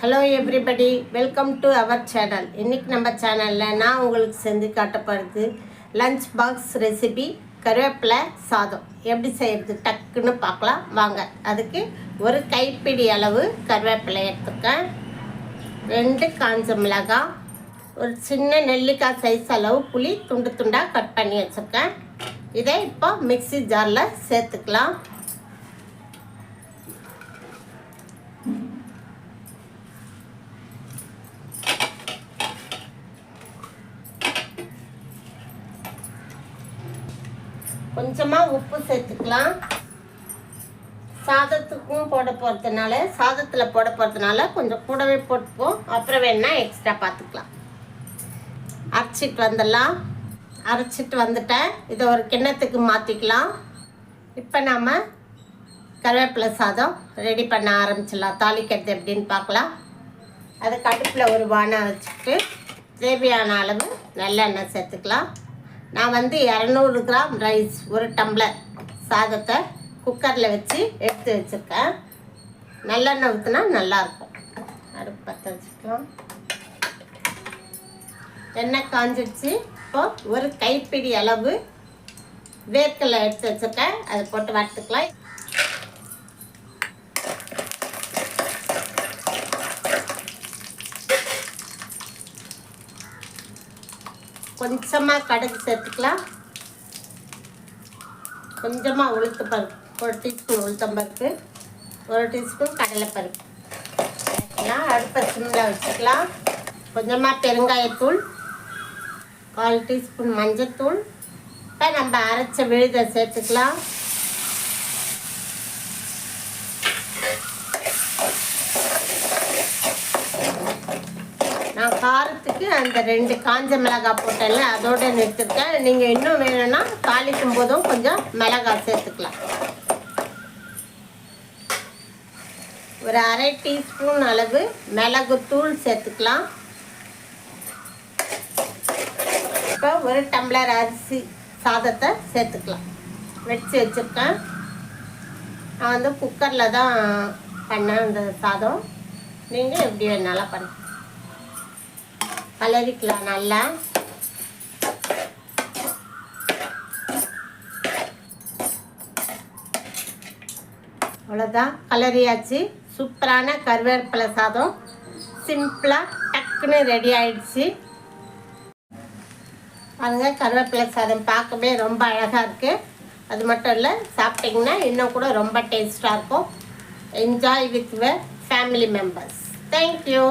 Hello everybody, welcome to our channel. இன்றைக்கி நம்ம சேனலில் நான் உங்களுக்கு செஞ்சு காட்டப்படுறது லஞ்ச் பாக்ஸ் ரெசிபி கருவேப்பிலை சாதம். எப்படி செய்கிறது டக்குன்னு பார்க்கலாம் வாங்க. அதுக்கு ஒரு கைப்பிடி அளவு கருவேப்பிலை எடுத்துக்கேன், 2 காஞ்ச மிளகாய், ஒரு சின்ன நெல்லிக்காய் சைஸ் அளவு புளி துண்டு துண்டாக கட் பண்ணி வச்சுருக்கேன். இதை இப்போ மிக்ஸி ஜாரில் சேர்த்துக்கலாம். கொஞ்சமாக உப்பு சேர்த்துக்கலாம். சாதத்துக்கும் போட போகிறதுனால கொஞ்சம் கூடவே போட்டுப்போம். அப்புறம் வேணா எக்ஸ்ட்ரா பார்த்துக்கலாம். அரைச்சிட்டு வந்துட்டேன். இதை ஒரு கிண்ணத்துக்கு மாற்றிக்கலாம். இப்போ நாம் கருவேப்பிலை சாதம் ரெடி பண்ண ஆரம்பிச்சிடலாம். தாளிக்கிறது எப்படின்னு பார்க்கலாம். அதுக்கு அடுப்பில் ஒரு வானை வச்சுட்டு தேவையான அளவு நல்லெண்ணெய் சேர்த்துக்கலாம். நான் 200 கிராம் ரைஸ், ஒரு டம்ளர் சாதத்தை குக்கரில் வச்சு எடுத்து வச்சுருக்கேன். நல்லெண்ணெய் ஊற்றினா நல்லாயிருக்கும். அடுப்பு பற்ற வச்சுக்கலாம். எண்ணெய் காஞ்சிடுச்சு. இப்போ ஒரு கைப்பிடி அளவு வேர்க்கடலை எடுத்து வச்சுருக்கேன், அதை போட்டு வறுத்துக்கலாம். கொஞ்சமாக கடுகு சேர்த்துக்கலாம். கொஞ்சமாக உளுத்தம்பருப்பு, 1 டீஸ்பூன் உளுத்தம்பருப்பு, 1 டீஸ்பூன் கடலைப்பருப்பு சேர்த்துக்கலாம். அடுப்பை சிம்மில் வச்சுக்கலாம். கொஞ்சமாக பெருங்காயத்தூள், 1/4 டீஸ்பூன் மஞ்சத்தூள். இப்போ நம்ம அரைச்ச விழுதை சேர்த்துக்கலாம். நான் காரத்துக்கு அந்த 2 காஞ்ச மிளகாய் போட்டேன்ல, அதோடு நிறுத்திருக்கேன். நீங்கள் இன்னும் வேணும்னா தாளிக்கும் போதும் கொஞ்சம் மிளகாய் சேர்த்துக்கலாம். ஒரு 1/2 டீஸ்பூன் அளவு மிளகுத்தூள் சேர்த்துக்கலாம். இப்போ ஒரு டம்ளர் அரிசி சாதத்தை சேர்த்துக்கலாம். வச்சு வச்சுருக்கேன். நான் குக்கரில் தான் பண்ணேன் இந்த சாதம். நீங்கள் எப்படி வேணாலும் பண்ண கலரிக்கலாம். நல்லா அவ்வளோதான், கலரியாச்சு. சூப்பரான கருவேப்பிலை சாதம் சிம்பிளாக டக்குன்னு ரெடி ஆயிடுச்சு. பாருங்க, கருவேப்பிலை சாதம் பார்க்கவே ரொம்ப அழகாக இருக்குது. அது மட்டும் இல்லை, சாப்பிட்டிங்கன்னா இன்னும் கூட ரொம்ப டேஸ்ட்டாக இருக்கும். Enjoy with your family members. Thank you.